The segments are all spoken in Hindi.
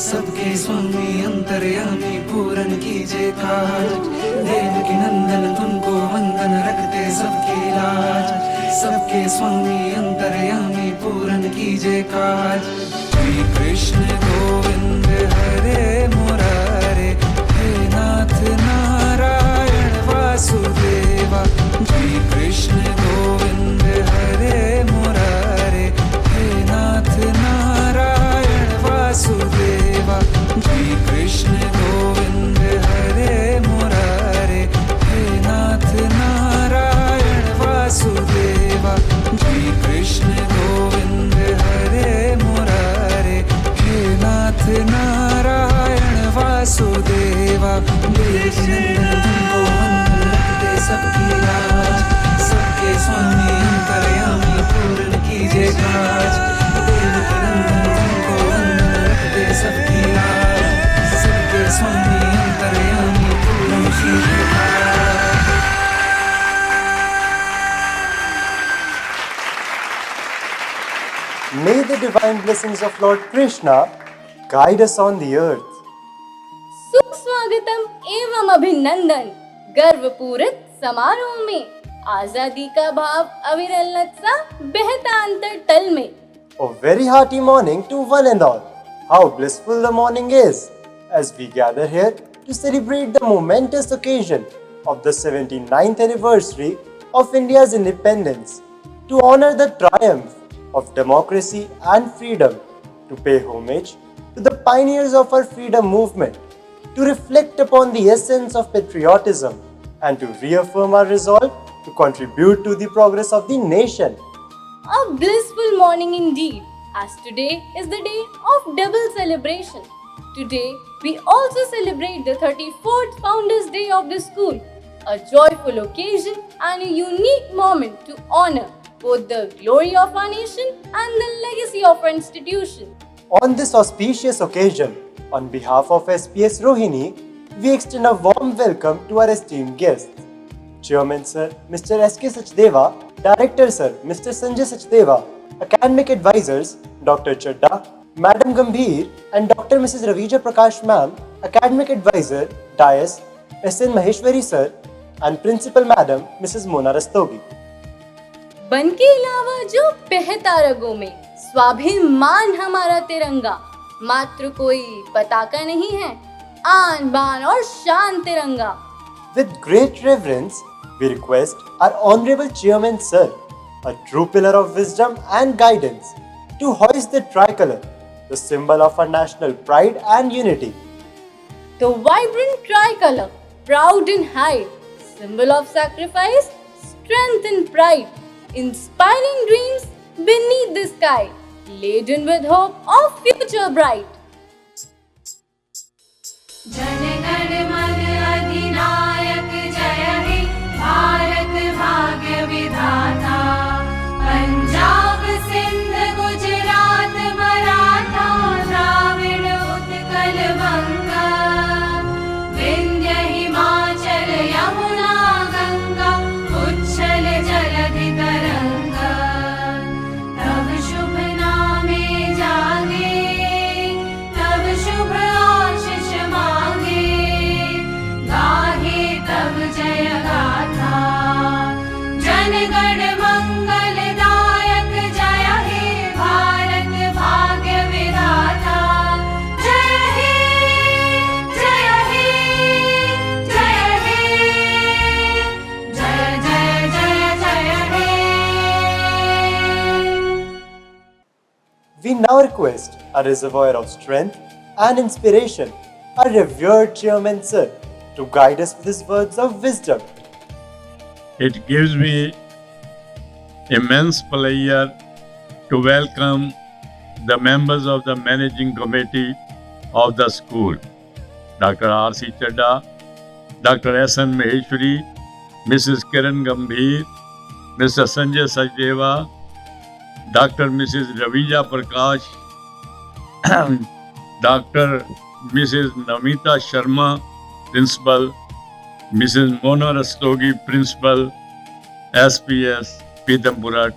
सबके स्वामी अंतर्यामी पूरन कीजिए काज। देवकी नंदन तुमको वंदन रखते सबकी लाज। सबके स्वामी अंतर्यामी पूरन कीजिए काज। श्री कृष्ण गोविंद हरे मुरारे, हे नाथ नारायण वासुदेवा। श्री कृष्ण गोविंद हरे मुरारे, हे नाथ नारायण वासुदेवा। श्री कृष्ण गोविंद हरे मुरारे, हे नाथ नारायण वासुदेवा। श्री कृष्ण गोविंद हरे मुरारे, हे नाथ नारायण वासुदेवा। तुमको वंदन रखते सबकी लाज। सबके स्वामी अंतर्यामी पूर्ण कीजिए काज। देवकी नंदन तुमको वंदन रखते सबकी लाज। सबके स्वामी अंतर्यामी पूर्ण कीजिए काज। May the divine blessings of Lord Krishna guide us on the earth. सुस्वागतम एवं अभिनंदन। गर्वपूरित समारोह में आजादी का भाव अविरल सा बहता अंतरतल में। A very hearty morning to one and all. How blissful the morning is as we gather here to celebrate the momentous occasion of the 79th anniversary of India's independence, to honor the triumph of democracy and freedom, to pay homage to the pioneers of our freedom movement, to reflect upon the essence of patriotism, and to reaffirm our resolve to contribute to the progress of the nation. A blissful morning indeed, as today is the day of double celebration. Today we also celebrate the 34th Founders Day of the school, a joyful occasion and a unique moment to honor both the glory of our nation and the legacy of our institution. On this auspicious occasion, on behalf of SPS Rohini, we extend a warm welcome to our esteemed guests. Chairman Sir Mr. S.K. Sachdeva, Director Sir Mr. Sanjay Sachdeva, Academic Advisors Dr. Chadda, Madam Gambhir and Dr. Mrs. Ravija Prakash Ma'am, Academic Advisor Dias S.N. Maheshwari Sir and Principal Madam Mrs. Mona Rastogi. बन के अलावा जो बहता रगों में स्वाभिमान हमारा तिरंगा, मात्र कोई पताका नहीं है, आन बान और शान तिरंगा। With great reverence, we request our Honorable Chairman Sir, a true pillar of wisdom and guidance, to hoist the tricolour, the symbol of our national pride and unity. The vibrant tricolour, proud in height, symbol of sacrifice, strength and pride, inspiring dreams beneath the sky, laden with hope of future bright. Jana Gana मन अधिनायक जय हे भारत भाग्य विधाता। पंजाब सिंध गुजरात मराठा द्राविड़ उत्कल बंगा। विंध्य हिमाचल यमुना गंगा उच्छल जलधि तरंगा। तब शुभ नामे जागे We now request a reservoir of strength and inspiration, our revered Chairman Sir, to guide us with his words of wisdom. It gives me immense pleasure to welcome the members of the managing committee of the school, Dr. R.C. Chadda, Dr. S.N. Maheshwari, Mrs. Kiran Gambhir, Mr. Sanjay Sajdeva, Dr. Mrs. Ravija Prakash, Dr. Mrs. Namita Sharma, Principal, Mrs. Mona Rastogi, Principal, SPS, Pitampura,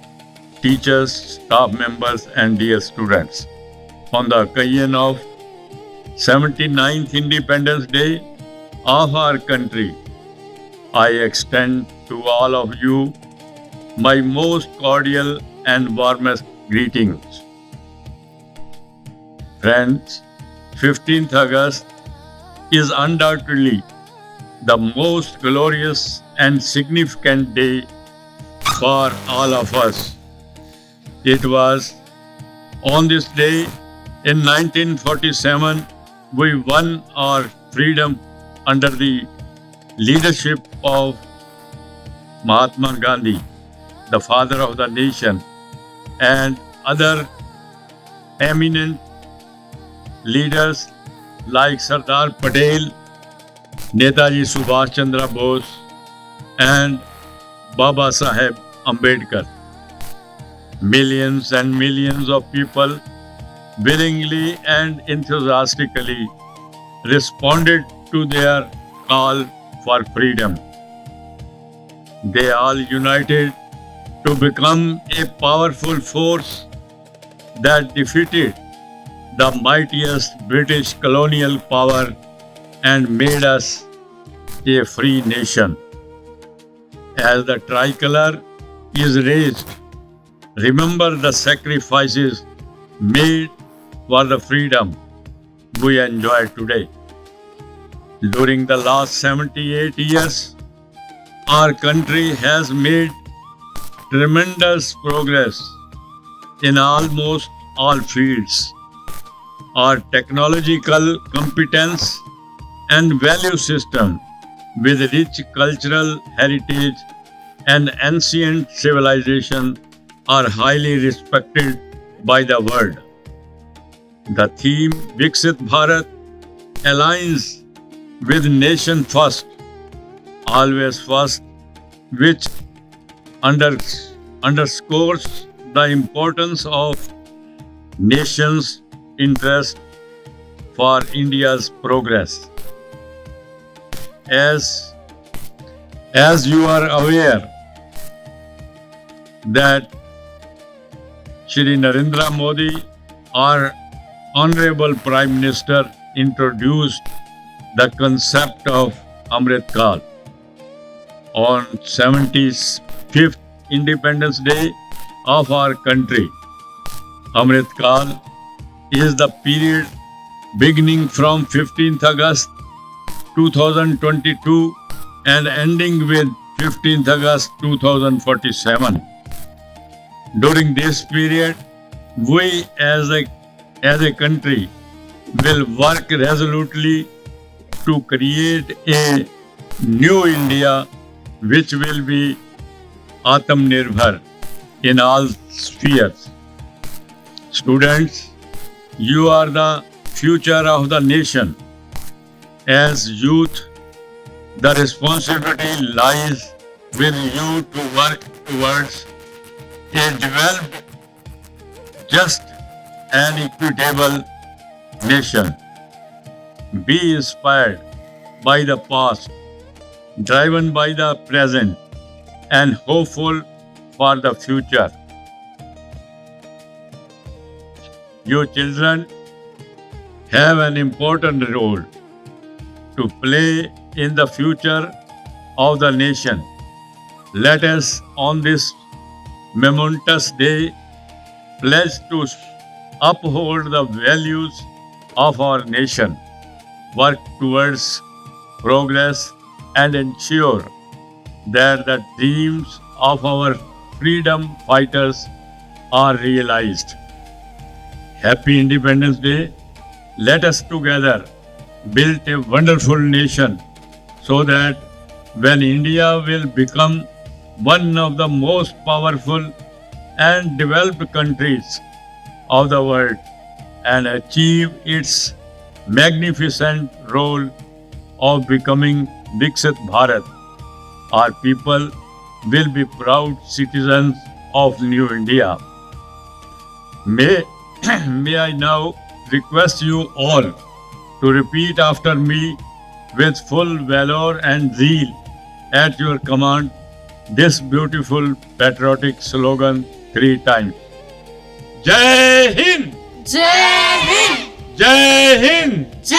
teachers, staff members, and dear students. On the occasion of 79th Independence Day of our country, I extend to all of you my most cordial and warmest greetings. Friends, 15th August is undoubtedly the most glorious and significant day for all of us. It was on this day in 1947 we won our freedom under the leadership of Mahatma Gandhi, the father of the nation, and other eminent leaders like Sardar Patel, Netaji Subhash Chandra Bose, and Baba Saheb Ambedkar. Millions and millions of people willingly and enthusiastically responded to their call for freedom. They all united to become a powerful force that defeated the mightiest British colonial power and made us a free nation. As the tricolor is raised, remember the sacrifices made for the freedom we enjoy today. During the last 78 years, our country has made tremendous progress in almost all fields. Our technological competence and value system with rich cultural heritage and ancient civilization are highly respected by the world. The theme Viksit Bharat aligns with Nation First, always first, which underscores the importance of nation's interest for India's progress. As you are aware that Shri Narendra Modi, our Honorable Prime Minister, introduced the concept of Amrit Kal on 75th Independence Day of our country. Amrit Kal is the period beginning from 15th August 2022 and ending with 15th August 2047. During this period, we as a country will work resolutely to create a new India which will be Atmanirbhar in all spheres. Students, you are the future of the nation. As youth, the responsibility lies with you to work towards a developed, just and equitable nation. Be inspired by the past, driven by the present, and hopeful for the future. You children have an important role to play in the future of the nation. Let us, on this momentous day, pledge to uphold the values of our nation, work towards progress, and ensure that the dreams of our freedom fighters are realized. Happy Independence Day. Let us together build a wonderful nation so that when India will become one of the most powerful and developed countries of the world and achieve its magnificent role of becoming Viksit Bharat, our people will be proud citizens of New India. May I now request you all to repeat after me with full valor and zeal at your command this beautiful patriotic slogan 3 times. Jai Hind! Jai Hind! Jai Hind! Jai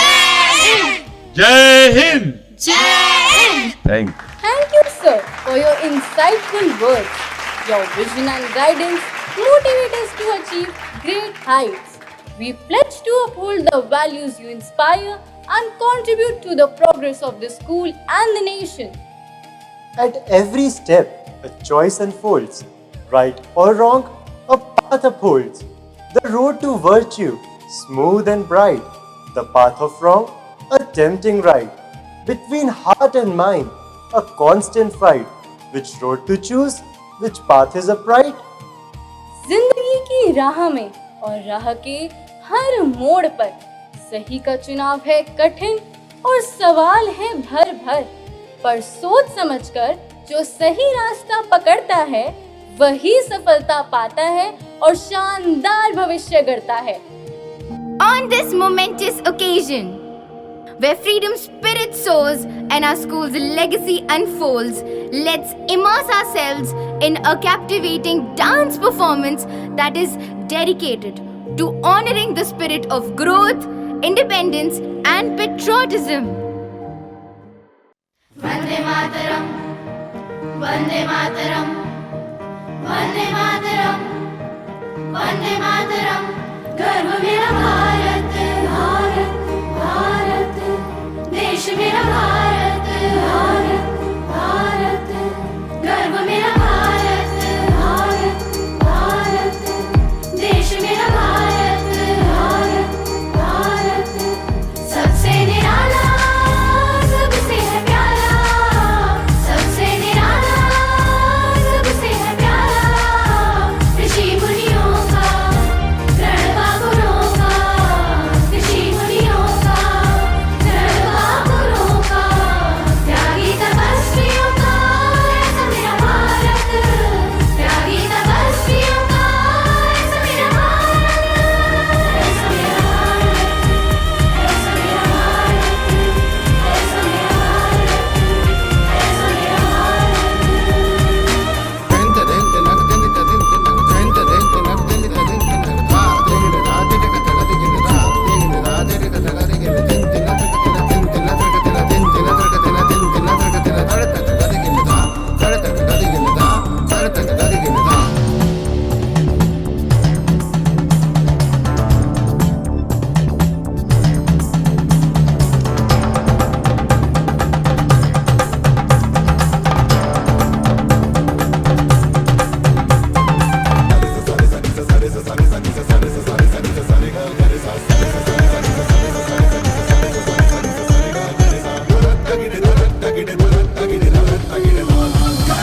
Hind! Jai Hind! Jai Hind! Thank you. Thank you, sir, for your insightful words. Your vision and guidance motivate us to achieve great heights. We pledge to uphold the values you inspire and contribute to the progress of the school and the nation. At every step, a choice unfolds. Right or wrong, a path upholds. The road to virtue, smooth and bright. The path of wrong, a tempting ride. Between heart and mind, a constant fight. Which road to choose? Which path is upright? जिंदगी की राह में और राह के हर मोड़ पर सही का चुनाव है कठिन और सवाल है भर भर, पर सोच समझकर जो सही रास्ता पकड़ता है वही सफलता पाता है और शानदार भविष्य गढ़ता है. On this momentous occasion, where freedom's spirit soars and our school's legacy unfolds, let's immerse ourselves in a captivating dance performance that is dedicated to honoring the spirit of growth, independence, and patriotism. Vande Mataram, Vande Mataram, Vande Mataram, Vande Mataram. गर्व मेरा भारत, भारत, भारत. देश मेरा भारत, भारत, भारत. गर्व मेरा भारत, भारत, भारत. देश मेरा भारत, भारत, भारत. सबसे निराला, सबसे है प्यारा. सबसे निराला, सबसे है प्यारा. ऋषि मुनियों का रणवा गुरों का. ऋषि मुनियों का रणवा गुरों का. त्यागी तपस्वियों का ऐसा मेरा भारत. त्यागी तपस्वियों का ऐसा मेरा भारत. ऐसा मेरा भारत. ऐसा मेरा भारत. ऐसा मेरा भारत. ऐसा मेरा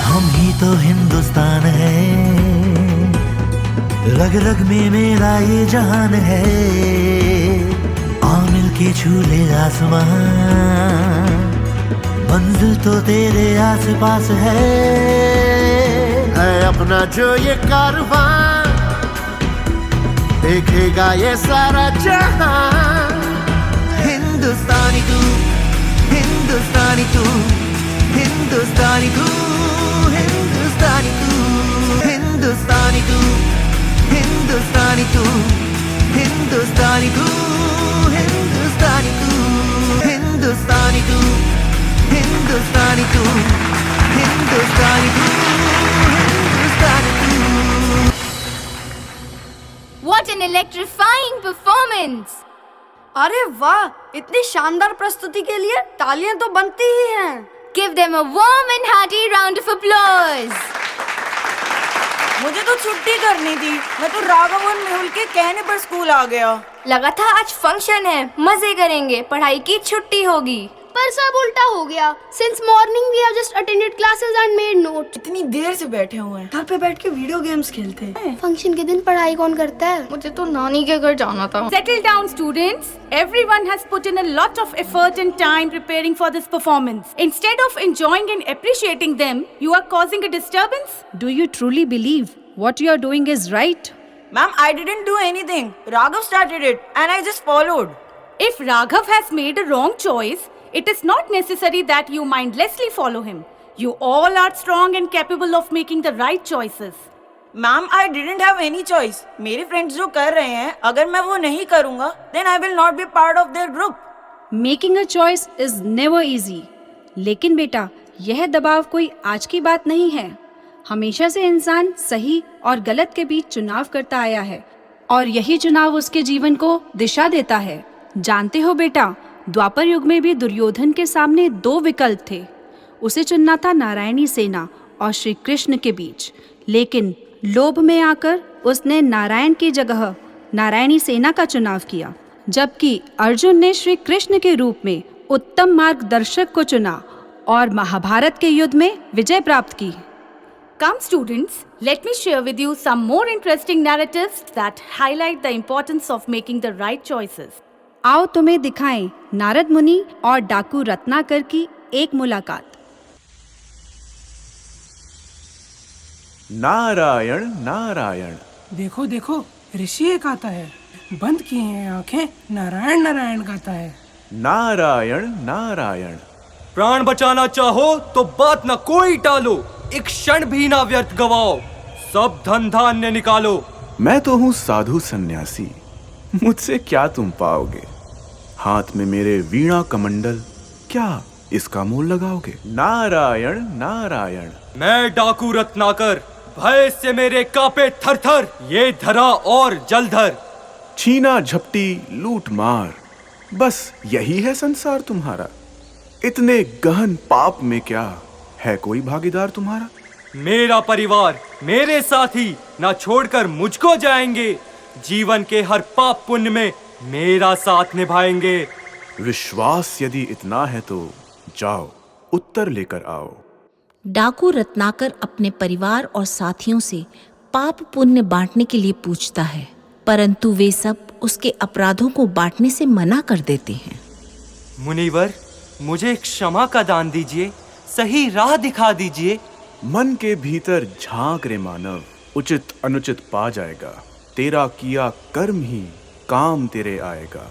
हम ही तो हिंदुस्तान है, रग रग में मेरा ये जहान है. आ मिल के छू ले आसमान, मंजिल तो तेरे आस पास है. अपना जो ये कारवां देखेगा ये सारा जहां. हिंदुस्तानी तू, हिंदुस्तानी तू, हिंदुस्तानी तू, हिंदुस्तानी तू, हिंदुस्तानी तू, हिंदुस्तानी तू, हिंदुस्तानी तू, हिंदुस्तानी तू, हिंदुस्तानी तू, हिंदुस्तानी तू, हिंदुस्तानी तू, हिंदुस्तानी तू. What an electrifying performance! अरे वाह, इतनी शानदार प्रस्तुति के लिए तालियां तो बनती ही हैं. Give them a warm and hearty round of applause. मुझे तो छुट्टी करनी थी। मैं तो राघव और मेहुल के कहने पर स्कूल आ गया। लगा था आज फंक्शन है, मजे करेंगे, पढ़ाई की छुट्टी होगी, पर सब उल्टा हो गया। Since morning we have just attended classes and made notes. इतनी देर से बैठे हुए हैं, घर पे बैठ के वीडियो गेम्स खेलते हैं। फंक्शन के दिन पढ़ाई कौन करता है? मुझे तो नानी के घर जाना था। Settle down, students. Everyone has put in a lot of effort and time preparing for this performance. Instead of enjoying and appreciating them, you are causing a disturbance. Do you truly believe what you are doing is right? Ma'am, I didn't do anything. Raghav started it and I just followed. If Raghav has made a wrong choice, it is not necessary that you mindlessly follow him. You all are strong and capable of making the right choices. Ma'am, I didn't have any choice. मेरे friends जो कर रहे हैं, अगर मैं वो नहीं करूँगा, then I will not be part of their group. Making a choice is never easy. लेकिन बेटा, यह दबाव कोई आज की बात नहीं है। हमेशा से इंसान सही और गलत के बीच चुनाव करता आया है और यही चुनाव उसके जीवन को दिशा देता है। जानते हो बेटा, द्वापर युग में भी दुर्योधन के सामने दो विकल्प थे। उसे चुनना था नारायणी सेना और श्री कृष्ण के बीच, लेकिन लोभ में आकर उसने नारायण की जगह नारायणी सेना का चुनाव किया, जबकि अर्जुन ने श्री कृष्ण के रूप में उत्तम मार्गदर्शक को चुना और महाभारत के युद्ध में विजय प्राप्त की। Come students, let me share with you some more interesting narratives that highlight the importance of making the right choices. आओ तुम्हें दिखाएं नारद मुनि और डाकू रत्नाकर की एक मुलाकात। नारायण नारायण। देखो देखो, ऋषि एक आता है, बंद किए हैं आंखें, नारायण नारायण गाता है। नारायण नारायण। प्राण बचाना चाहो तो बात न कोई टालो, एक क्षण भी ना व्यर्थ गवाओ, सब धन धान्य निकालो। मैं तो हूँ साधु सन्यासी, मुझसे क्या तुम पाओगे? हाथ में मेरे वीणा कमंडल, क्या इसका मोल लगाओगे? नारायण नारायण। मैं डाकू रत्नाकर, भय से मेरे कांपे थर थर, ये धरा और जलधर। छीना झपटी लूट मार, बस यही है संसार तुम्हारा। इतने गहन पाप में क्या है कोई भागीदार तुम्हारा? मेरा परिवार, मेरे साथी ना छोड़कर मुझको जाएंगे, जीवन के हर पाप पुण्य में मेरा साथ निभाएंगे। विश्वास यदि इतना है तो जाओ, उत्तर लेकर आओ। डाकू रत्नाकर अपने परिवार और साथियों से पाप पुण्य बांटने के लिए पूछता है, परंतु वे सब उसके अपराधों को बांटने से मना कर देते हैं। मुनिवर, मुझे क्षमा का दान दीजिए, सही राह दिखा दीजिए। मन के भीतर झांक रे मानव, उचित अनुचित पा जाएगा। तेरा किया कर्म ही काम तेरे आएगा।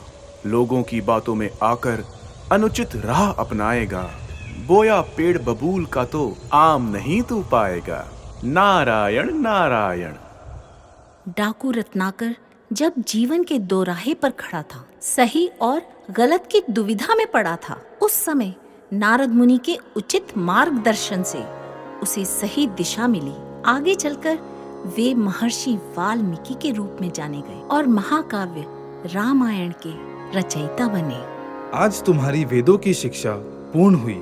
लोगों की बातों में आकर अनुचित राह अपनाएगा, बोया पेड़ बबूल का तो आम नहीं तू पाएगा। नारायण नारायण। डाकू रत्नाकर जब जीवन के दोराहे पर खड़ा था, सही और गलत की दुविधा में पड़ा था, उस समय नारद मुनि के उचित मार्गदर्शन से उसे सही दिशा मिली। आगे चलकर वे महर्षि वाल्मीकि के रूप में जाने गए और महाकाव्य रामायण के रचयिता बने। आज तुम्हारी वेदों की शिक्षा पूर्ण हुई।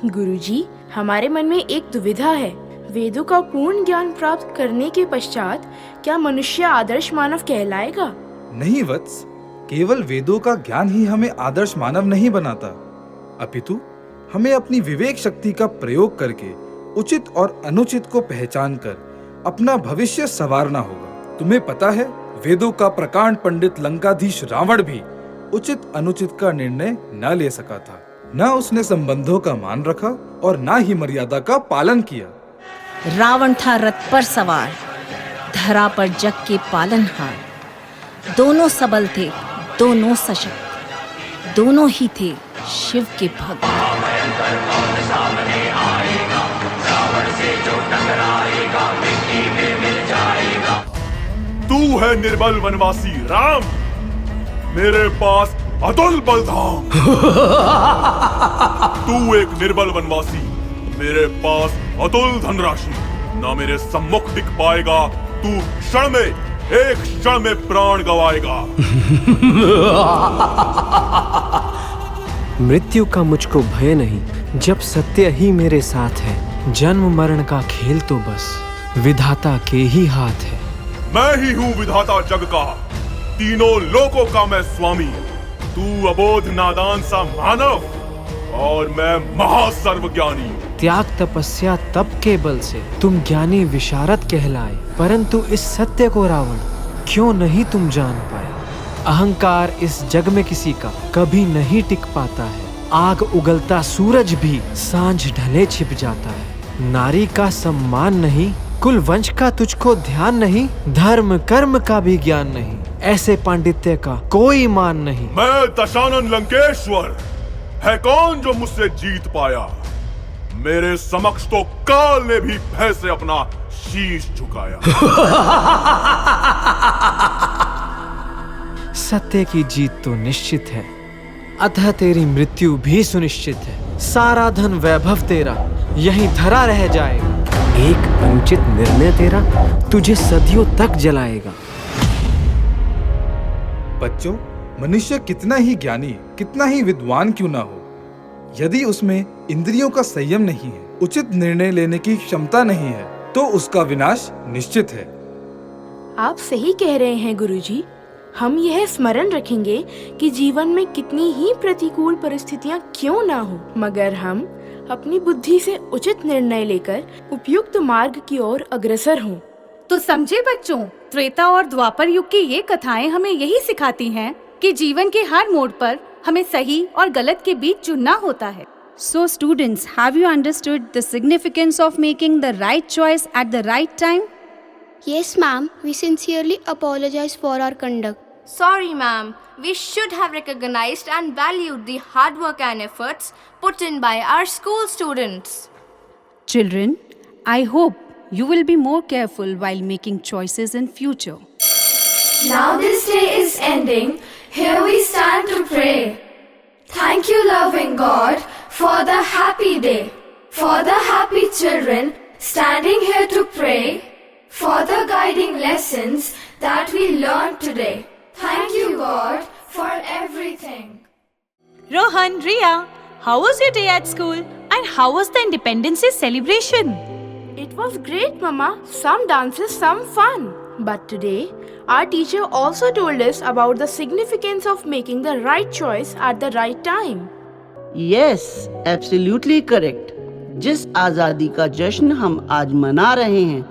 गुरुजी, हमारे मन में एक दुविधा है। वेदों का पूर्ण ज्ञान प्राप्त करने के पश्चात क्या मनुष्य आदर्श मानव कहलाएगा? नहीं वत्स, केवल वेदों का ज्ञान ही हमें आदर्श मानव नहीं बनाता, अपितु हमें अपनी विवेक शक्ति का प्रयोग करके उचित और अनुचित को पहचान कर अपना भविष्य संवारना होगा। तुम्हें पता है, वेदों का प्रकांड पंडित लंकाधीश रावण भी उचित अनुचित का निर्णय न ले सका था। न उसने संबंधों का मान रखा और न ही मर्यादा का पालन किया। रावण था रथ पर सवार, धरा पर जग के पालनहार। दोनों सबल थे, दोनों सशक्त, दोनों ही थे शिव के भक्त। तू है निर्बल वनवासी राम, मेरे पास अतुल बलधाम। तू एक निर्बल वनवासी, मेरे पास अतुल धनराशि। ना मेरे सम्मुख टिक पाएगा, तू क्षण में, एक क्षण में प्राण गवाएगा। मृत्यु का मुझको भय नहीं, जब सत्य ही मेरे साथ है। जन्म मरण का खेल तो बस विधाता के ही हाथ है। मैं ही हूँ विधाता जग का, तीनों लोकों का मैं स्वामी। तू अबोध नादान सा मानव और मैं महासर्वज्ञानी। त्याग तपस्या तप के बल से तुम ज्ञानी विशारद कहलाए, परंतु इस सत्य को रावण क्यों नहीं तुम जान पाए? अहंकार इस जग में किसी का कभी नहीं टिक पाता है। आग उगलता सूरज भी सांझ ढले छिप जाता है। नारी का सम्मान नहीं, कुल वंश का तुझको ध्यान नहीं, धर्म कर्म का भी ज्ञान नहीं, ऐसे पांडित्य का कोई मान नहीं। मैं दशानन लंकेश्वर, है कौन जो मुझसे जीत पाया? मेरे समक्ष तो काल ने भी भय से अपना शीश झुकाया। सत्य की जीत तो निश्चित है, अतः तेरी मृत्यु भी सुनिश्चित है। सारा धन वैभव तेरा यहीं धरा रह जाएगा। एक अनुचित निर्णय तेरा तुझे सदियों तक जलाएगा। बच्चों, मनुष्य कितना ही ज्ञानी, कितना ही विद्वान क्यों ना हो, यदि उसमें इंद्रियों का संयम नहीं है, उचित निर्णय लेने की क्षमता नहीं है, तो उसका विनाश निश्चित है। आप सही कह रहे हैं गुरुजी। हम यह स्मरण रखेंगे कि जीवन में कितनी ही प्रतिकूल परिस्थितियां क्यों ना हो, मगर हम अपनी बुद्धि से उचित निर्णय लेकर उपयुक्त मार्ग की ओर अग्रसर हों। तो समझे बच्चों, त्रेता और द्वापर युग की ये कथाएं हमें यही सिखाती हैं कि जीवन के हर मोड़ पर हमें सही और गलत के बीच चुनना होता है। So students, have you understood the significance of making the right choice at the right time? Yes, ma'am. We sincerely apologize for our conduct. Sorry, ma'am. We should have recognized and valued the hard work and efforts put in by our school students. Children, I hope you will be more careful while making choices in future. Now this day is ending. Here we stand to pray. Thank you, loving God, for the happy day, for the happy children standing here to pray, for the guiding lessons that we learned today. Thank you, God, for everything. Rohan, Riya, how was your day at school? And how was the Independence Day celebration? It was great, Mama. Some dances, some fun. But today, our teacher also told us about the significance of making the right choice at the right time. Yes, absolutely correct. जिस आज़ादी का जश्न हम आज मना रहे हैं,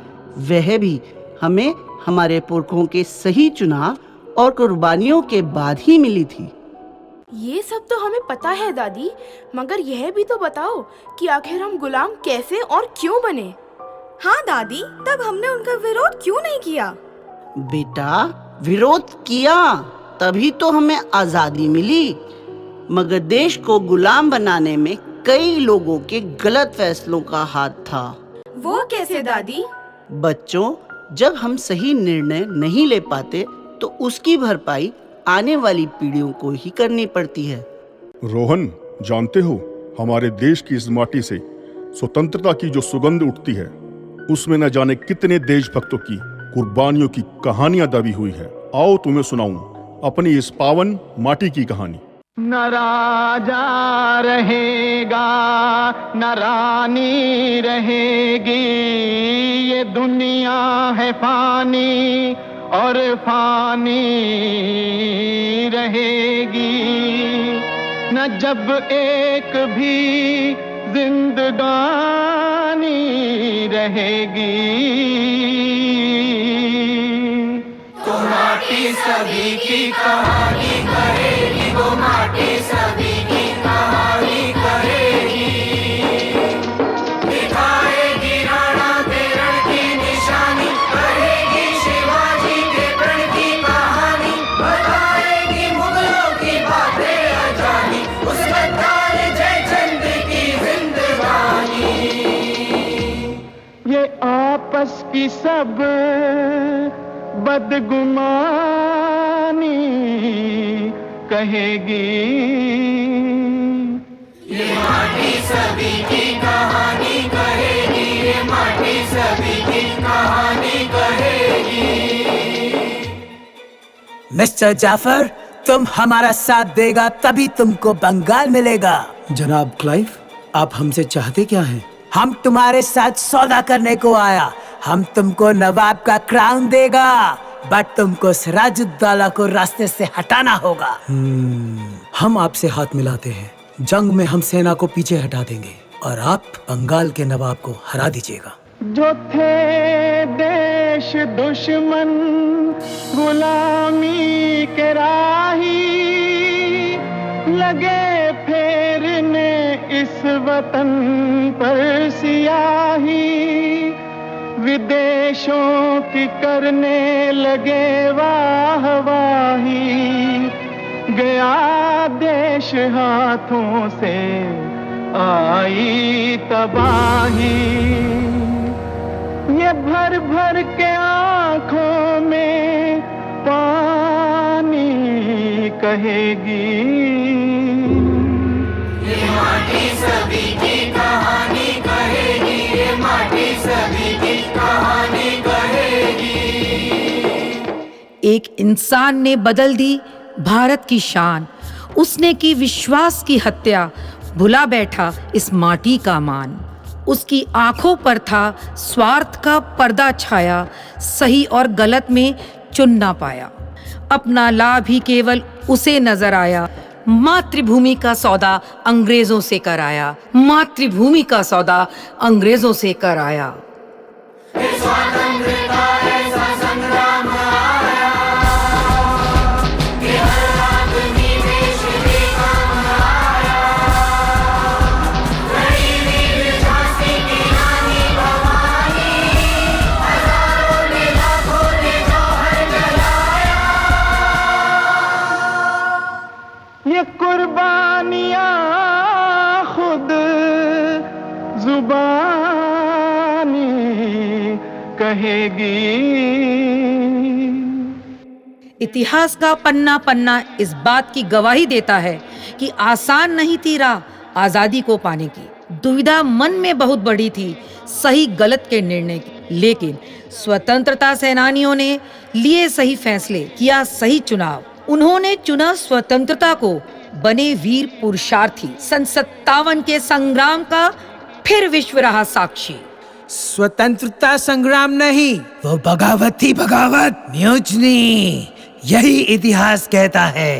वह भी हमें हमारे पुरखों के सही चुनाव और कुर्बानियों के बाद ही मिली थी। ये सब तो हमें पता है दादी, मगर यह भी तो बताओ कि आखिर हम गुलाम कैसे और क्यों बने? हाँ दादी, तब हमने उनका विरोध क्यों नहीं किया? बेटा, विरोध किया तभी तो हमें आजादी मिली, मगर देश को गुलाम बनाने में कई लोगों के गलत फैसलों का हाथ था। वो कैसे दादी? बच्चों, जब हम सही निर्णय नहीं ले पाते तो उसकी भरपाई आने वाली पीढ़ियों को ही करनी पड़ती है। रोहन, जानते हो, हमारे देश की इस माटी से स्वतंत्रता की जो सुगंध उठती है, उसमें न जाने कितने देशभक्तों की कुर्बानियों की कहानियां दबी हुई है। आओ तुम्हें सुनाऊं अपनी इस पावन माटी की कहानी। न राजा रहेगा न रानी रहेगी, ये दुनिया है फानी और फानी रहेगी। न जब एक भी जिंदगानी रहेगी, तो माटी सभी की कहानी करेगी, वो माटी सभी की कहानी करेगी। दिखाएगी राणा तेरण की निशानी, कहेगी शिवाजी के प्रण की कहानी, बताएगी मुगलों की बातें अजानी, उस गद्दार जयचंद की जिंदगानी। ये आपस की सब बदगुमानी कहेगी, ये माटी सभी की कहानी कहेगी, ये माटी सभी की कहानी कहेगी। मिस्टर जाफर, तुम हमारा साथ देगा तभी तुमको बंगाल मिलेगा। जनाब क्लाइव, आप हमसे चाहते क्या हैं? हम तुम्हारे साथ सौदा करने को आया। हम तुमको नवाब का क्राउन देगा, बट तुमको सिराजुद्दौला को रास्ते से हटाना होगा। हम आपसे हाथ मिलाते हैं। जंग में हम सेना को पीछे हटा देंगे और आप बंगाल के नवाब को हरा दीजिएगा। जो थे देश दुश्मन गुलामी के राही, लगे फेरने इस वतन पर सियाही, विदेशों की करने लगे वाहवाही, गया देश हाथों से आई तबाही। ये भर भर के आंखों में पानी कहेगी, ये माटी सभी की कहानी कहेगी, ये माटी सभी की कहानी कहेगी। एक इंसान ने बदल दी भारत की शान, उसने की विश्वास की हत्या, भुला बैठा इस माटी का मान। उसकी आंखों पर था स्वार्थ का पर्दा छाया, सही और गलत में चुन ना पाया। अपना लाभ ही केवल उसे नजर आया, मातृभूमि का सौदा अंग्रेजों से कराया, मातृभूमि का सौदा अंग्रेजों से कराया। ये कुर्बानियाँ खुद जुबानी कहेगी। इतिहास का पन्ना पन्ना इस बात की गवाही देता है कि आसान नहीं थी राह आजादी को पाने की। दुविधा मन में बहुत बड़ी थी सही गलत के निर्णय की, लेकिन स्वतंत्रता सेनानियों ने लिए सही फैसले, किया सही चुनाव। उन्होंने चुना स्वतंत्रता को, बने वीर पुरुषार्थी। सन 57 के संग्राम का फिर विश्व रहा साक्षी। स्वतंत्रता संग्राम नहीं, वो बगावत थी बगावत, न्यूचनी, यही इतिहास कहता है।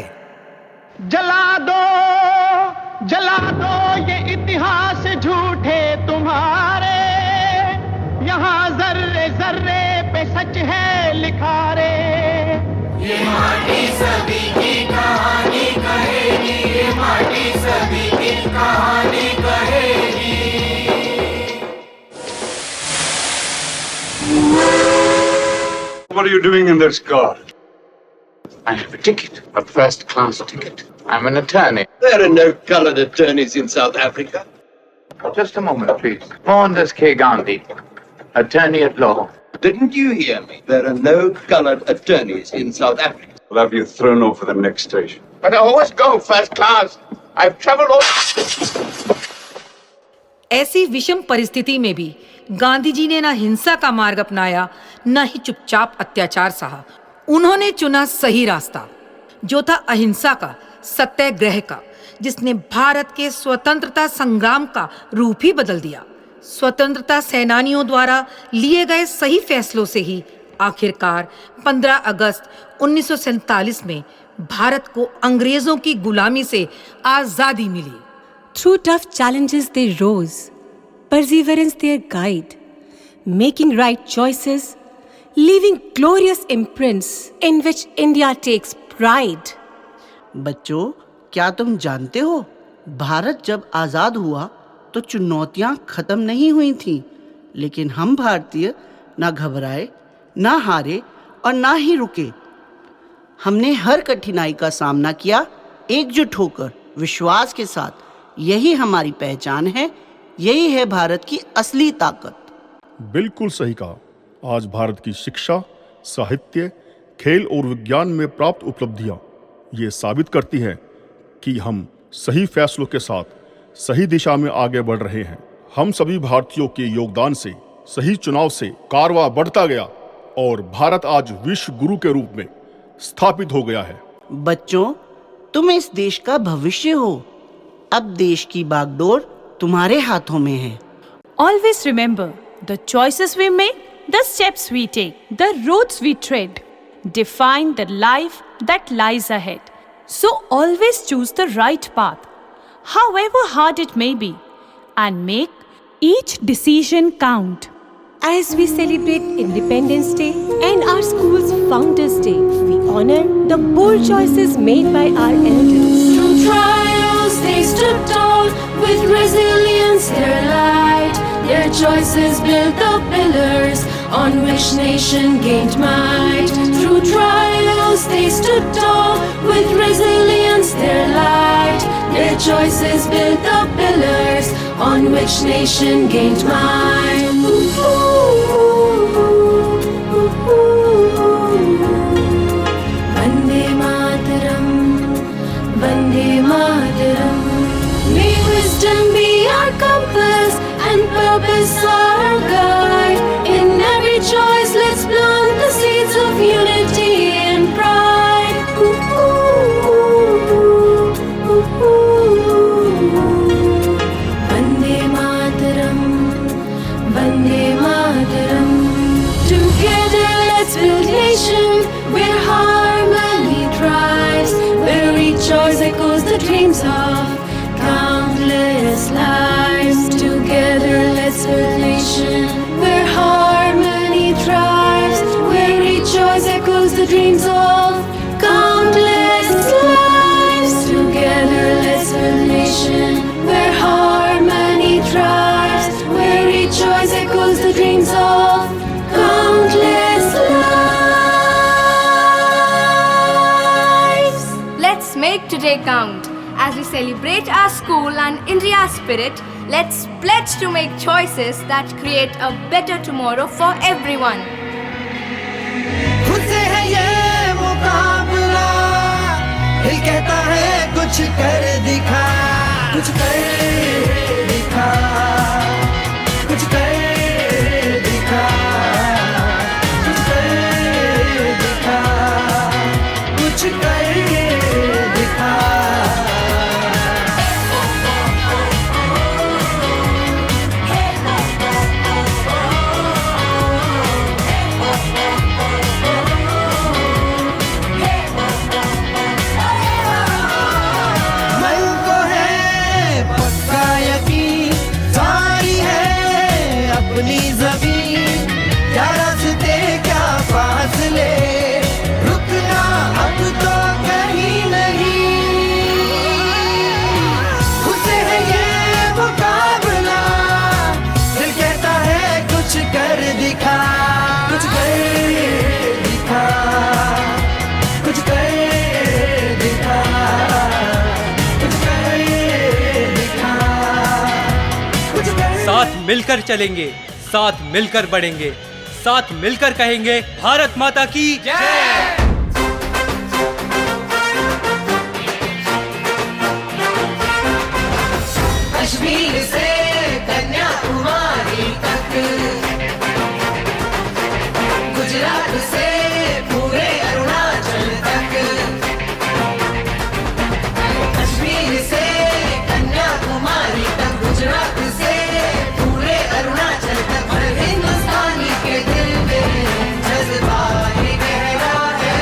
जला दो ये इतिहास झूठे तुम्हारे, यहाँ जर्रे जर्रे पे सच है लिखा रे। ये माटी सभी की कहानी कहेगी, ये माटी सभी की कहानी कहेगी। What are you doing in this car? I have a ticket, a first-class ticket. I'm an attorney. There are no colored attorneys in South Africa. Just a moment, please. Mohandas K. Gandhi, attorney at law. Didn't you hear me? There are no colored attorneys in South Africa. We'll have you thrown over the next station. But I always go first class. I've traveled all... ऐसी विषम परिस्थिति में भी गांधी जी ने न हिंसा का मार्ग अपनाया, न ही चुपचाप अत्याचार सहा। उन्होंने चुना सही रास्ता, जो था अहिंसा का, सत्याग्रह का, जिसने भारत के स्वतंत्रता संग्राम का रूप ही बदल दिया। स्वतंत्रता सेनानियों द्वारा लिए गए सही फैसलों से ही आखिरकार 15 अगस्त 1947 में भारत को अंग्रेजों की गुलामी से आजादी मिली। Through tough challenges they rose, perseverance their guide, making right choices, leaving glorious imprints in which India takes pride. बच्चों, क्या तुम जानते हो, भारत जब आजाद हुआ तो चुनौतियां खत्म नहीं हुई थीं, लेकिन हम भारतीय ना घबराए, ना हारे और ना ही रुके। हमने हर कठिनाई का सामना किया एकजुट होकर, विश्वास के साथ। यही हमारी पहचान है, यही है भारत की असली ताकत। बिल्कुल सही कहा। आज भारत की शिक्षा, साहित्य, खेल और विज्ञान में प्राप्त उपलब्धियां ये साबित करती हैं कि हम सही फैसलों के साथ सही दिशा में आगे बढ़ रहे हैं। हम सभी भारतीयों के योगदान से, सही चुनाव से कारवां बढ़ता गया और भारत आज विश्व गुरु के रूप में स्थापित हो गया है। बच्चों, तुम इस देश का भविष्य हो। अब देश की बागडोर तुम्हारे हाथों में है। Always remember, the choices we make The steps we take, the roads we tread, define the life that lies ahead. So always choose the right path, however hard it may be, and make each decision count. As we celebrate Independence Day and our school's Founders Day, we honor the bold choices made by our elders. Through trials they stood tall, with resilience their light. Their choices built the pillars on which nation gained might. Through trials they stood tall, with resilience their light. Their choices built the pillars on which nation gained might. Vande Mataram, Vande Mataram. May wisdom be our compass and purpose our guide. In every choice, let's plant the seeds of unity and pride. Vande Mataram, Vande Mataram. Together, let's build nation where harmony thrives, where each choice echoes the dreams of countless lives. Together, let's build nation where harmony thrives, where each choice echoes the dreams of countless lives. Together, let's build nation where harmony thrives, where each choice echoes the dreams of countless lives. Let's make today count. As we celebrate our school and India's spirit, let's pledge to make choices that create a better tomorrow for everyone. खुद से है ये मुकाबला, दिल कहता है कुछ कर दिखा, कुछ कर दिखा, कुछ कर दिखा, कुछ कर दिखा, कुछ कर दिखा। मन को है पक्का यकीन, सारी है अपनी ज़मीन, क्या रास्ते क्या फासले, रुकना अब तो कहीं नहीं। खुद से है ये मुकाबला, दिल कहता है कुछ कर दिखा, कुछ कर दिखा, कुछ कर दिखा, कुछ कर दिखा, कुछ कर। साथ मिलकर चलेंगे, साथ मिलकर बढ़ेंगे, साथ मिलकर कहेंगे भारत माता की जय। कश्मीर से कन्याकुमारी तक, गुजरात से पूरे अरुणाचल तक, कश्मीर से कन्याकुमारी तक, गुजरात से पूरे अरुणाचल तक, हर हिंदुस्तानी के दिल में जज्बा ही गहरा है।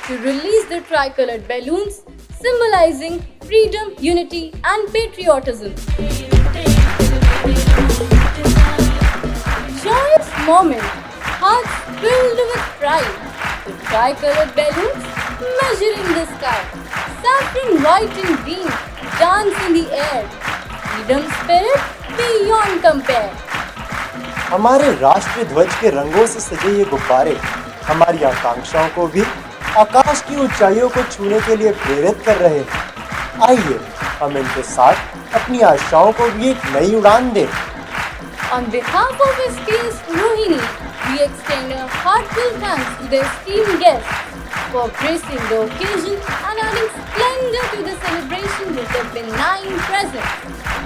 to release the tricolored balloons symbolizing freedom, unity and patriotism. Joyous moment, hearts filled with pride. The tricolored balloons measuring the sky, saffron white and green dance in the air. Freedom spirit beyond compare. हमारे राष्ट्रीय ध्वज के रंगों से सजे ये गुब्बारे हमारी आकांक्षाओं को भी आकाश की ऊंचाइयों को छूने के लिए प्रेरित कर रहे हैं। आइए हम इनके साथ अपनी आशाओं को भी एक नई उड़ान दें। On behalf of esteemed Rohini, we extend a heartfelt thanks to the esteemed guests for gracing the occasion and adding splendor to the celebration with their benign presence.